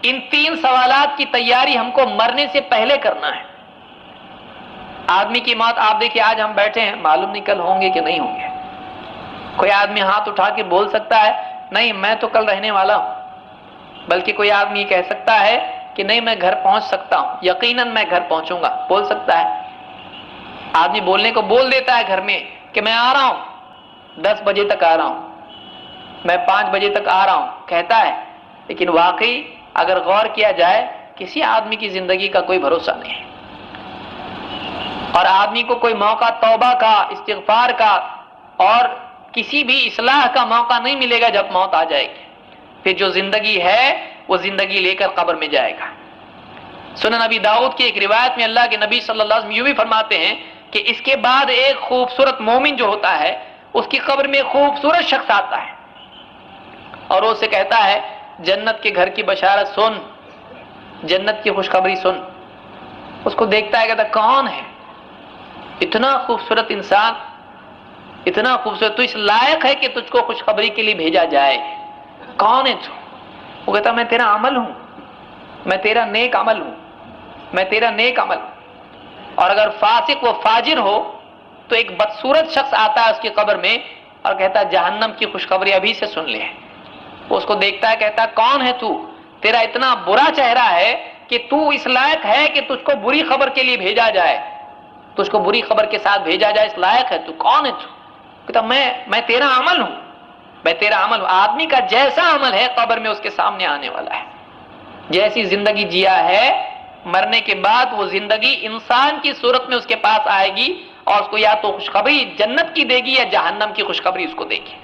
ان 3 سوالات کی تیاری ہم کو مرنے سے پہلے کرنا ہے۔ آدمی کی موت آپ دیکھیے، آج ہم بیٹھے ہیں، معلوم نہیں کل ہوں گے کہ نہیں ہوں گے۔ کوئی آدمی ہاتھ اٹھا کے بول سکتا ہے نہیں میں تو کل رہنے والا ہوں، بلکہ کوئی آدمی یہ کہہ سکتا ہے کہ نہیں میں گھر پہنچ سکتا ہوں، یقیناً میں گھر پہنچوں گا، بول سکتا ہے۔ آدمی بولنے کو بول دیتا ہے گھر میں کہ میں آ رہا ہوں، 10 بجے تک آ رہا ہوں، میں 5 بجے تک آ رہا ہوں، کہتا ہے، لیکن واقعی اگر غور کیا جائے کسی آدمی کی زندگی کا کوئی بھروسہ نہیں ہے، اور آدمی کو کوئی موقع توبہ کا، استغفار کا اور کسی بھی اصلاح کا موقع نہیں ملے گا جب موت آ جائے گی۔ پھر جو زندگی ہے وہ زندگی لے کر قبر میں جائے گا۔ سنن نبی داؤد کی ایک روایت میں اللہ کے نبی صلی اللہ علیہ وسلم یوں بھی فرماتے ہیں کہ اس کے بعد ایک خوبصورت مومن جو ہوتا ہے اس کی قبر میں خوبصورت شخص آتا ہے اور وہ اسے کہتا ہے جنت کے گھر کی بشارت سن، جنت کی خوشخبری سن۔ اس کو دیکھتا ہے، کہتا کون ہے؟ اتنا خوبصورت انسان، اتنا خوبصورت، تو اس لائق ہے کہ تجھ کو خوشخبری کے لیے بھیجا جائے، کون ہے تو؟ وہ کہتا میں تیرا عمل ہوں، میں تیرا نیک عمل ہوں، میں تیرا نیک عمل ہوں۔ اور اگر فاسق و فاجر ہو تو ایک بدصورت شخص آتا ہے اس کی قبر میں اور کہتا ہے جہنم کی خوشخبری ابھی سے سن لے۔ وہ اس کو دیکھتا ہے، کہتا ہے کون ہے تو؟ تیرا اتنا برا چہرہ ہے کہ تو اس لائق ہے کہ تجھ کو بری خبر کے لیے بھیجا جائے، تجھ کو بری خبر کے ساتھ بھیجا جائے، اس لائق ہے تو؟ کون ہے تو؟ کہتا میں تیرا عمل ہوں، میں تیرا عمل ہوں۔ آدمی کا جیسا عمل ہے قبر میں اس کے سامنے آنے والا ہے۔ جیسی زندگی جیا ہے مرنے کے بعد وہ زندگی انسان کی صورت میں اس کے پاس آئے گی اور اس کو یا تو خوشخبری جنت کی دے گی یا جہنم کی خوشخبری اس کو دے گی۔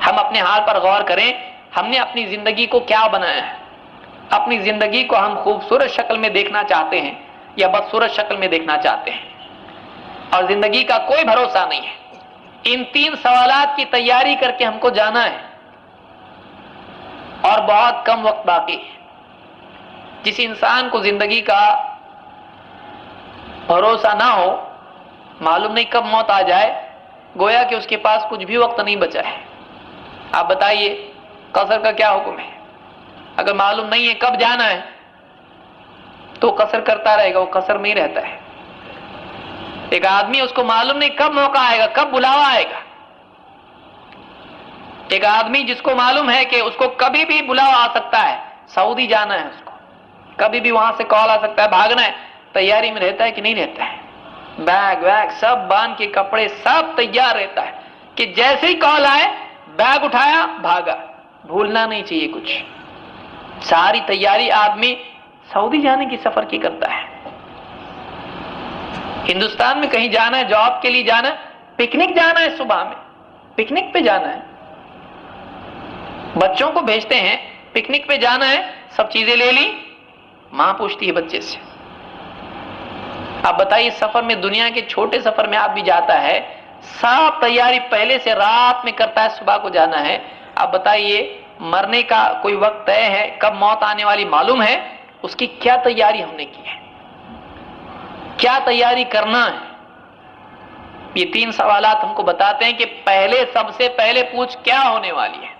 ہم اپنے حال پر غور کریں، ہم نے اپنی زندگی کو کیا بنایا ہے؟ اپنی زندگی کو ہم خوبصورت شکل میں دیکھنا چاہتے ہیں یا بدصورت شکل میں دیکھنا چاہتے ہیں؟ اور زندگی کا کوئی بھروسہ نہیں ہے۔ ان 3 سوالات کی تیاری کر کے ہم کو جانا ہے اور بہت کم وقت باقی ہے۔ جس انسان کو زندگی کا بھروسہ نہ ہو، معلوم نہیں کب موت آ جائے، گویا کہ اس کے پاس کچھ بھی وقت نہیں بچا ہے۔ آپ بتائیے قصر کا کیا حکم ہے؟ اگر معلوم نہیں ہے کب جانا ہے تو قصر کرتا رہے گا، وہ قصر میں ہی رہتا ہے۔ ایک آدمی اس کو معلوم نہیں کب موقع آئے گا، کب بلاوا آئے گا۔ ایک آدمی جس کو معلوم ہے کہ اس کو کبھی بھی بلاوا آ سکتا ہے، سعودی جانا ہے اس کو، کبھی بھی وہاں سے کال آ سکتا ہے، بھاگنا ہے، تیاری میں رہتا ہے کہ نہیں رہتا ہے؟ بیگ ویگ سب باندھ کے، کپڑے سب تیار رہتا ہے کہ جیسے ہی کال آئے بیگ اٹھایا بھاگا، بھولنا نہیں چاہیے کچھ۔ ساری تیاری آدمی سعودی جانے کی سفر کی کرتا ہے۔ ہندوستان میں کہیں جانا ہے، جاب کے لیے جانا ہے، پکنک جانا ہے، صبح میں پکنک پہ جانا ہے، بچوں کو بھیجتے ہیں پکنک پہ جانا ہے، سب چیزیں لے لی، ماں پوچھتی ہے بچے سے۔ آپ بتائیے سفر میں، دنیا کے چھوٹے سفر میں آپ بھی جاتا ہے، سب تیاری پہلے سے رات میں کرتا ہے، صبح کو جانا ہے۔ آپ بتائیے مرنے کا کوئی وقت طے ہے، کب موت آنے والی معلوم ہے، اس کی کیا تیاری ہم نے کی ہے، کیا تیاری کرنا ہے؟ یہ 3 سوالات ہم کو بتاتے ہیں کہ پہلے، سب سے پہلے پوچھ کیا ہونے والی ہے۔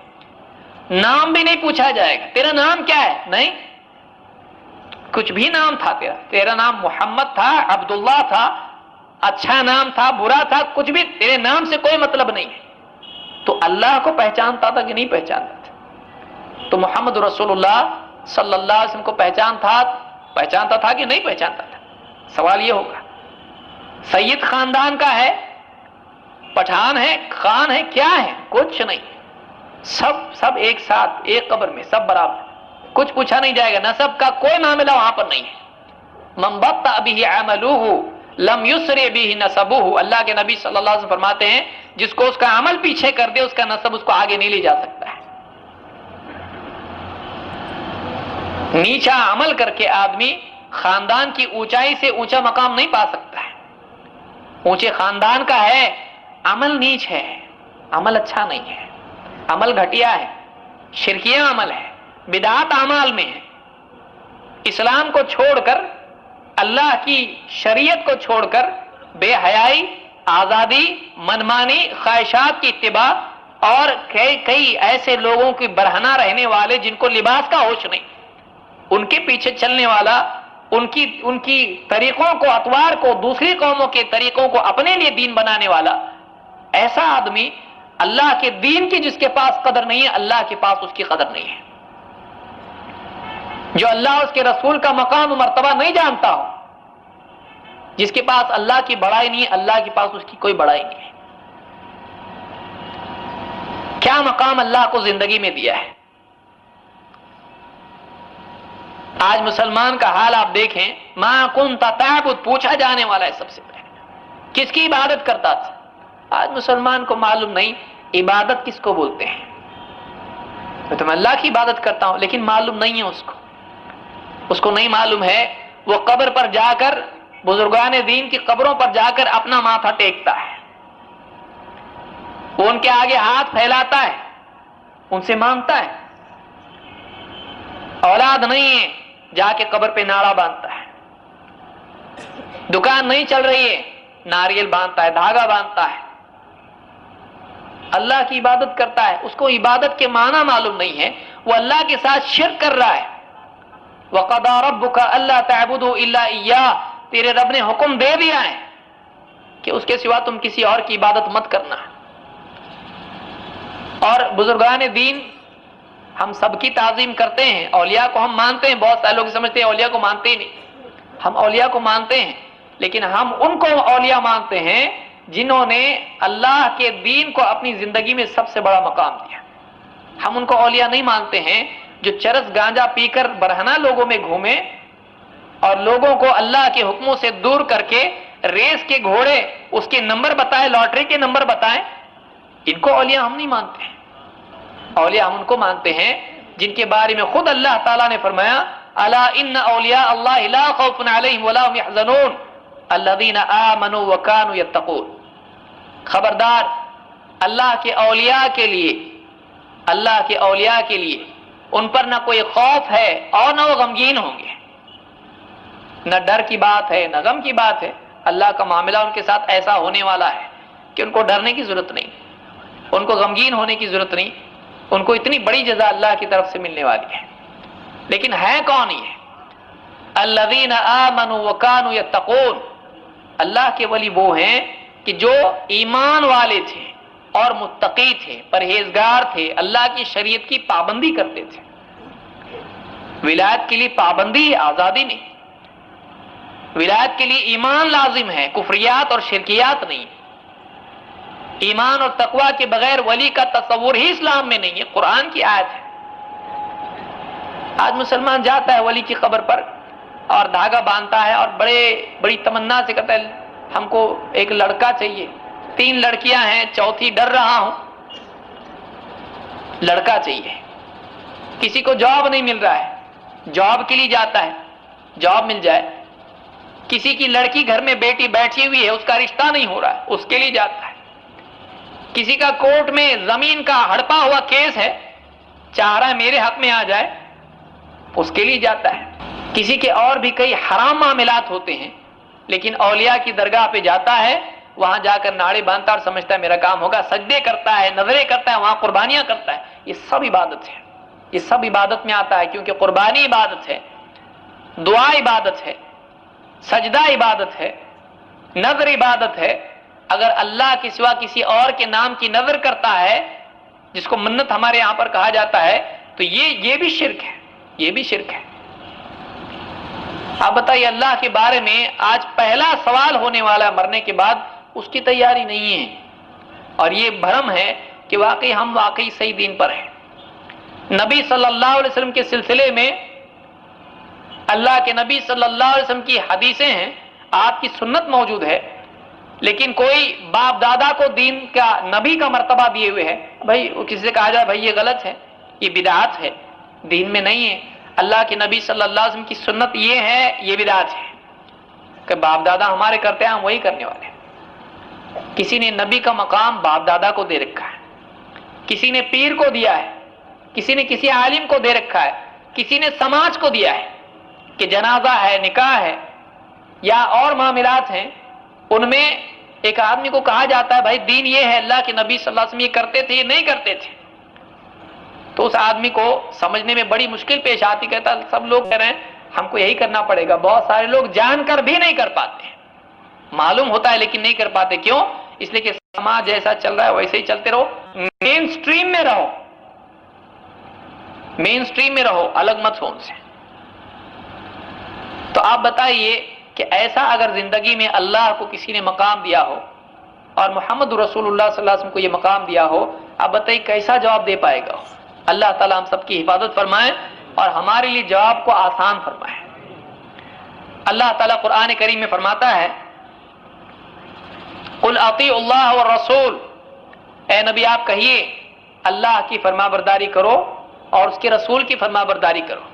نام بھی نہیں پوچھا جائے گا، تیرا نام کیا ہے؟ نہیں، کچھ بھی نام تھا تیرا نام محمد تھا، عبداللہ تھا، اچھا نام تھا، برا تھا، کچھ بھی، تیرے نام سے کوئی مطلب نہیں ہے۔ تو اللہ کو پہچانتا تھا کہ نہیں پہچانتا تھا؟ تو محمد رسول اللہ صلی اللہ علیہ وسلم کو پہچانتا تھا کہ نہیں پہچانتا تھا؟ سوال یہ ہوگا۔ سید خاندان کا ہے، پٹھان ہے، خان ہے، کیا ہے؟ کچھ نہیں، سب ایک ساتھ ایک قبر میں، سب برابر، کچھ پوچھا نہیں جائے گا، نسب کا کوئی معاملہ وہاں پر نہیں ہے۔ من بطأ به عمله لم يسرع به نسبه، اللہ کے نبی صلی اللہ علیہ وسلم فرماتے ہیں جس کو اس کا عمل پیچھے کر دے اس کا نسب اس کو آگے نہیں لے جا سکتا ہے۔ نیچا عمل کر کے آدمی خاندان کی اونچائی سے اونچا مقام نہیں پا سکتا ہے۔ اونچے خاندان کا ہے، عمل نیچ ہے، عمل اچھا نہیں ہے، عمل گھٹیا ہے، شرکیہ عمل ہے، بدعات اعمال میں ہے، اسلام کو چھوڑ کر، اللہ کی شریعت کو چھوڑ کر بے حیائی، آزادی، منمانی، خواہشات کی اتباع، اور کئی ایسے لوگوں کی برہنہ رہنے والے جن کو لباس کا ہوش نہیں، ان کے پیچھے چلنے والا، ان کی طریقوں کو، اطوار کو، دوسری قوموں کے طریقوں کو اپنے لیے دین بنانے والا، ایسا آدمی اللہ کے دین کی جس کے پاس قدر نہیں ہے، اللہ کے پاس اس کی قدر نہیں ہے۔ جو اللہ اس کے رسول کا مقام و مرتبہ نہیں جانتا ہو، جس کے پاس اللہ کی بڑائی نہیں ہے، اللہ کے پاس اس کی کوئی بڑائی نہیں ہے۔ کیا مقام اللہ کو زندگی میں دیا ہے۔ آج مسلمان کا حال آپ دیکھیں، ما کنت تعبد پوچھا جانے والا ہے سب سے پہلے، کس کی عبادت کرتا تھا؟ آج مسلمان کو معلوم نہیں عبادت کس کو بولتے ہیں۔ تو میں اللہ کی عبادت کرتا ہوں، لیکن معلوم نہیں ہے اس کو نہیں معلوم ہے۔ وہ قبر پر جا کر، بزرگان دین کی قبروں پر جا کر اپنا ماتھا ٹیکتا ہے، وہ ان کے آگے ہاتھ پھیلاتا ہے، ان سے مانگتا ہے۔ اولاد نہیں ہے، جا کے قبر پہ ناڑا باندھتا ہے۔ دکان نہیں چل رہی ہے، ناریل باندھتا ہے، دھاگا باندھتا ہے، اللہ کی عبادت کرتا ہے۔ اس کو عبادت کے معنی معلوم نہیں ہے، وہ اللہ کے ساتھ شرک کر رہا ہے۔ وَقَضَىٰ رَبُّكَ أَلَّا تَعْبُدُوا إِلَّا إِيَّاهُ، تیرے رب نے حکم دے دیا ہے کہ اس کے سوا تم کسی اور کی عبادت مت کرنا۔ اور بزرگان دین ہم سب کی تعظیم کرتے ہیں، اولیاء کو ہم مانتے ہیں۔ بہت سارے لوگ سمجھتے ہیں اولیاء کو مانتے ہی نہیں۔ ہم اولیاء کو مانتے ہیں، لیکن ہم ان کو اولیاء مانتے ہیں جنہوں نے اللہ کے دین کو اپنی زندگی میں سب سے بڑا مقام دیا۔ ہم ان کو اولیاء نہیں مانتے ہیں جو چرس گانجا پی کر برہنہ لوگوں میں گھومے اور لوگوں کو اللہ کے حکموں سے دور کر کے ریس کے گھوڑے، اس کے نمبر بتائے، لاٹری کے نمبر بتائیں۔ ان کو اولیاء ہم نہیں مانتے ہیں۔ اولیاء ہم ان کو مانتے ہیں جن کے بارے میں خود اللہ تعالیٰ نے فرمایا، الا ان اولیاء اللہ لا خوف علیہم ولا هم يحزنون الذین آمنوا وكانوا يتقون۔ خبردار، اللہ کے اولیاء کے لیے ان پر نہ کوئی خوف ہے اور نہ وہ غمگین ہوں گے۔ نہ ڈر کی بات ہے، نہ غم کی بات ہے۔ اللہ کا معاملہ ان کے ساتھ ایسا ہونے والا ہے کہ ان کو ڈرنے کی ضرورت نہیں، ان کو غمگین ہونے کی ضرورت نہیں، ان کو اتنی بڑی جزا اللہ کی طرف سے ملنے والی ہے۔ لیکن ہے کون یہ؟ الذین آمنوا وکانوا یتقون۔ اللہ کے ولی وہ ہیں کہ جو ایمان والے تھے اور متقی تھے، پرہیزگار تھے، اللہ کی شریعت کی پابندی کرتے تھے۔ ولایت کے لیے پابندی، آزادی نہیں۔ ولایت کے لیے ایمان لازم ہے، کفریات اور شرکیات نہیں۔ ایمان اور تقوی کے بغیر ولی کا تصور ہی اسلام میں نہیں ہے، قرآن کی آیت ہے۔ آج مسلمان جاتا ہے ولی کی قبر پر اور دھاگا باندھتا ہے اور بڑی تمنا سے کہتا ہے ہم کو ایک لڑکا چاہیے، 3 لڑکیاں ہیں، چوتھی ڈر رہا ہوں، لڑکا چاہیے۔ کسی کو جاب نہیں مل رہا ہے، جاب کے لیے جاتا ہے، جاب مل جائے۔ کسی کی لڑکی گھر میں بیٹی بیٹھی ہوئی ہے، اس کا رشتہ نہیں ہو رہا ہے، اس کے لیے جاتا ہے۔ کسی کا کورٹ میں زمین کا ہڑپا ہوا کیس ہے، چاہ رہا ہے میرے حق میں آ جائے، اس کے لیے جاتا ہے۔ کسی کے اور بھی کئی حرام معاملات ہوتے ہیں، لیکن اولیاء کی درگاہ پہ جاتا ہے، وہاں جا کر ناڑے باندھتا اور سمجھتا ہے میرا کام ہوگا، سجدے کرتا ہے، نظریں کرتا ہے، وہاں قربانیاں کرتا ہے۔ یہ سب عبادت ہے، یہ سب عبادت میں آتا ہے، کیونکہ قربانی عبادت ہے، دعا عبادت ہے، سجدہ عبادت ہے، نظر عبادت ہے۔ اگر اللہ کے سوا کسی اور کے نام کی نظر کرتا ہے، جس کو منت ہمارے یہاں پر کہا جاتا ہے، تو یہ بھی شرک ہے، یہ بھی شرک ہے۔ آپ بتائیے، اللہ کے بارے میں آج پہلا سوال ہونے والا مرنے کے بعد، اس کی تیاری نہیں ہے، اور یہ بھرم ہے کہ ہم واقعی صحیح دین پر ہیں۔ نبی صلی اللہ علیہ وسلم کے سلسلے میں اللہ کے نبی صلی اللہ علیہ وسلم کی حدیثیں ہیں، آپ کی سنت موجود ہے، لیکن کوئی باپ دادا کو دین کا، نبی کا مرتبہ دیے ہوئے ہے، بھائی کسی سے کہا جائے بھائی یہ غلط ہے، یہ بدعت ہے، دین میں نہیں ہے۔ اللہ کے نبی صلی اللہ علیہ وسلم کی سنت یہ ہے، یہ بدعت ہے کہ باپ دادا ہمارے کرتے ہیں، ہم وہی کرنے والے ہیں۔ کسی نے نبی کا مقام باپ دادا کو دے رکھا ہے، کسی نے پیر کو دیا ہے، کسی نے کسی عالم کو دے رکھا ہے، کسی نے سماج کو دیا ہے کہ جنازہ ہے، نکاح ہے یا اور معاملات ہیں، ان میں ایک آدمی کو کہا جاتا ہے بھائی دین یہ ہے، اللہ کے نبی صلی اللہ علیہ وسلم یہ کرتے تھے، یہ نہیں کرتے تھے۔ تو اس آدمی کو سمجھنے میں بڑی مشکل پیش آتی، کہتا سب لوگ کہہ رہے ہیں ہم کو یہی کرنا پڑے گا، بہت سارے لوگ جان کر بھی نہیں کر پاتے، معلوم ہوتا ہے لیکن نہیں کر پاتے. کیوں؟ اس لیے کہ سماج جیسا چل رہا ہے ویسے ہی چلتے رہو، مین سٹریم میں رہو، مین سٹریم میں رہو، الگ مت ہو ان سے. تو آپ بتائیے کہ ایسا اگر زندگی میں اللہ کو کسی نے مقام دیا ہو اور محمد رسول اللہ صلی اللہ علیہ وسلم کو یہ مقام دیا ہو، آپ بتائیے کیسا جواب دے پائے گا؟ اللہ تعالیٰ ہم سب کی حفاظت فرمائے اور ہمارے لیے جواب کو آسان فرمائے. اللہ تعالیٰ قرآن کریم میں فرماتا ہے قل اطیعوا اللہ والرسول، اے نبی آپ کہیے اللہ کی فرما برداری کرو اور اس کے رسول کی فرما برداری کرو.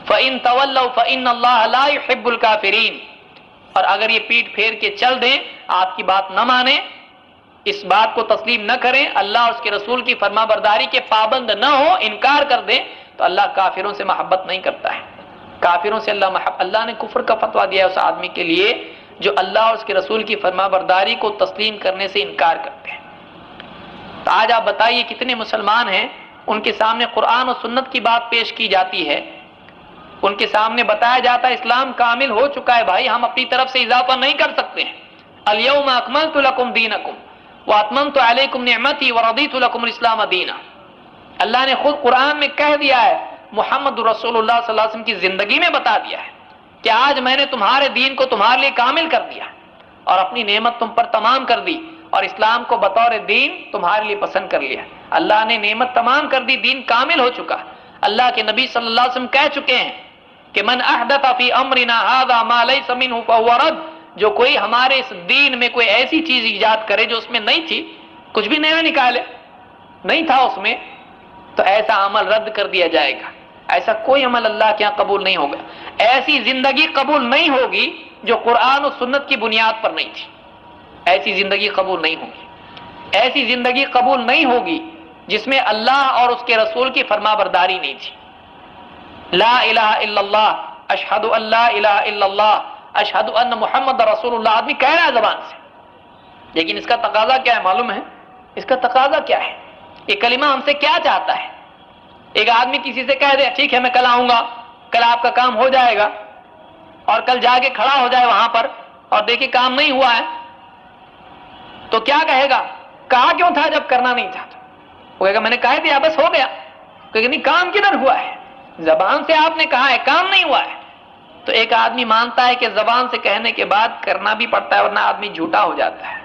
فَإِن تَوَلَّوْا فَإِنَّ اللَّهَ لَا يُحِبُّ الْكَافِرِينَ، اور اگر یہ پیٹ پھیر کے چل دیں، آپ کی بات نہ مانیں، اس بات کو تسلیم نہ کریں، اللہ اور اس کے رسول کی فرما برداری کے پابند نہ ہو، انکار کر دیں، تو اللہ کافروں سے محبت نہیں کرتا ہے. کافروں سے اللہ نے کفر کا فتویٰ دیا ہے اس آدمی کے لیے جو اللہ اور اس کے رسول کی فرما برداری کو تسلیم کرنے سے انکار کرتے ہیں. تو آج آپ بتائیے کتنے مسلمان ہیں ان کے سامنے قرآن و سنت کی بات پیش کی جاتی ہے، ان کے سامنے بتایا جاتا ہے اسلام کامل ہو چکا ہے بھائی، ہم اپنی طرف سے اضافہ نہیں کر سکتے ہیں. الیوم اکملت لکم دینکم واتممت علیکم نعمتی ورضیت لکم الاسلام دینا. اللہ نے خود قرآن میں کہہ دیا ہے، محمد رسول اللہ صلی اللہ علیہ وسلم کی زندگی میں بتا دیا ہے کہ آج میں نے تمہارے دین کو تمہارے لیے کامل کر دیا اور اپنی نعمت تم پر تمام کر دی اور اسلام کو بطور دین تمہارے لیے پسند کر لیا. اللہ نے نعمت تمام کر دی، دین کامل ہو چکا. اللہ کے نبی صلی اللہ علیہ وسلم کہہ چکے ہیں کہ من احدث فی امرنا ھذا ما لیس منہ فہو رد، جو کوئی ہمارے اس دین میں کوئی ایسی چیز ایجاد کرے جو اس میں نہیں تھی، کچھ بھی نیا نکالے، نہیں تھا اس میں، تو ایسا عمل رد کر دیا جائے گا. ایسا کوئی عمل اللہ کے یہاں قبول نہیں ہوگا. ایسی زندگی قبول نہیں ہوگی جو قرآن و سنت کی بنیاد پر نہیں تھی. ایسی زندگی قبول نہیں ہوگی. ایسی زندگی قبول نہیں ہوگی جس میں اللہ اور اس کے رسول کی فرما برداری نہیں تھی. لا الہ الا اللہ، اشہد ان لا الہ الا اللہ، اشہد ان محمد رسول اللہ آدمی کہہ رہا ہے زبان سے، لیکن اس کا تقاضا کیا ہے معلوم ہے؟ اس کا تقاضا کیا ہے؟ یہ کلمہ ہم سے کیا چاہتا ہے؟ ایک آدمی کسی سے کہہ دے ٹھیک ہے میں کل آؤں گا، کل آپ کا کام ہو جائے گا، اور کل جا کے کھڑا ہو جائے وہاں پر اور دیکھے کام نہیں ہوا ہے، تو کیا کہے گا؟ کہا کیوں تھا جب کرنا نہیں تھا؟ وہ کہے گا میں نے کہہ دیا بس ہو گیا. کہے گا نہیں کام کدھر ہوا ہے؟ زبان سے آپ نے کہا ہے کام نہیں ہوا ہے. تو ایک آدمی مانتا ہے کہ زبان سے کہنے کے بعد کرنا بھی پڑتا ہے ورنہ آدمی جھوٹا ہو جاتا ہے.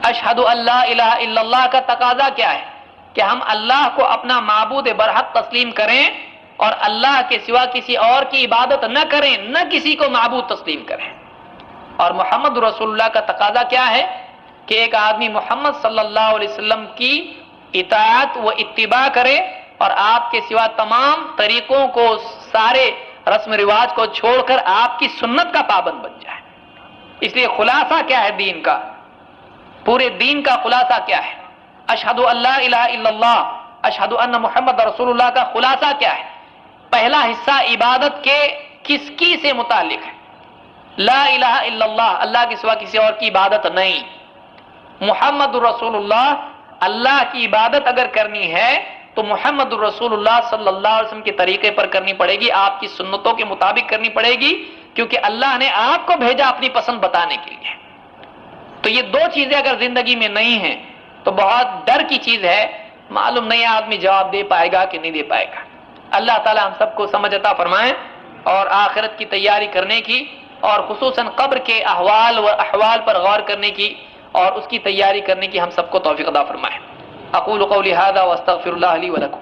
اشہد ان لا الہ الا اللہ کا تقاضا کیا ہے؟ کہ ہم اللہ کو اپنا معبود برحق تسلیم کریں اور اللہ کے سوا کسی اور کی عبادت نہ کریں، نہ کسی کو معبود تسلیم کریں. اور محمد رسول اللہ کا تقاضا کیا ہے؟ کہ ایک آدمی محمد صلی اللہ علیہ وسلم کی اطاعت و اتباع کرے اور آپ کے سوا تمام طریقوں کو، سارے رسم رواج کو چھوڑ کر آپ کی سنت کا پابند بن جائے. اس لیے خلاصہ کیا ہے دین کا؟ پورے دین کا خلاصہ کیا ہے؟ اشہد ان لا الہ الا اللہ، اشہد ان محمد رسول اللہ کا خلاصہ کیا ہے؟ پہلا حصہ عبادت کے کس کی سے متعلق ہے؟ لا الہ الا اللہ، اللہ کے سوا کسی اور کی عبادت نہیں. محمد رسول اللہ، اللہ کی عبادت اگر کرنی ہے تو محمد رسول اللہ صلی اللہ علیہ وسلم کے طریقے پر کرنی پڑے گی، آپ کی سنتوں کے مطابق کرنی پڑے گی، کیونکہ اللہ نے آپ کو بھیجا اپنی پسند بتانے کے لیے. تو یہ دو چیزیں اگر زندگی میں نہیں ہیں تو بہت ڈر کی چیز ہے. معلوم نہیں آدمی جواب دے پائے گا کہ نہیں دے پائے گا. اللہ تعالی ہم سب کو سمجھ عطا فرمائیں اور آخرت کی تیاری کرنے کی اور خصوصاً قبر کے احوال و احوال پر غور کرنے کی اور اس کی تیاری کرنے کی ہم سب کو توفیق عطا فرمائے. اقول قولی ھذا واستغفر اللہ لی ولکم.